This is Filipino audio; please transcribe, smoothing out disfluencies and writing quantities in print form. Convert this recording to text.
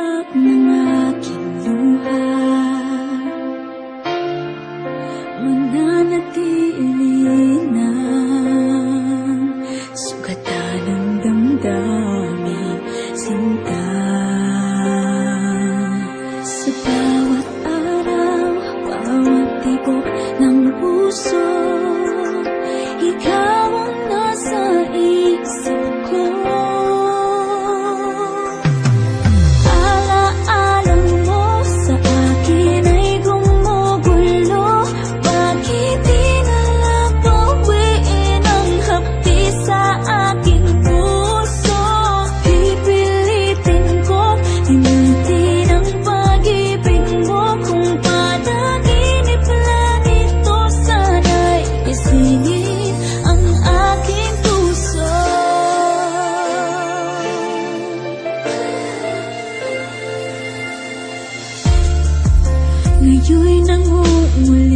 iyak ng aking luha, mananatili ng sugatan ng damdamin, sinta. Sa bawat araw, bawat tibok ng puso, ikaw ang nasa isip ko. Alaala mo sa akin ay gumugulo. Bakit di na lang bawiin ang hapdi sa aking puso? Pipilitin ko limutin ang pag-ibig mo. Kung panaginip lang ito, sana'y isingin ang aking puso. Ngayon'y nangungulila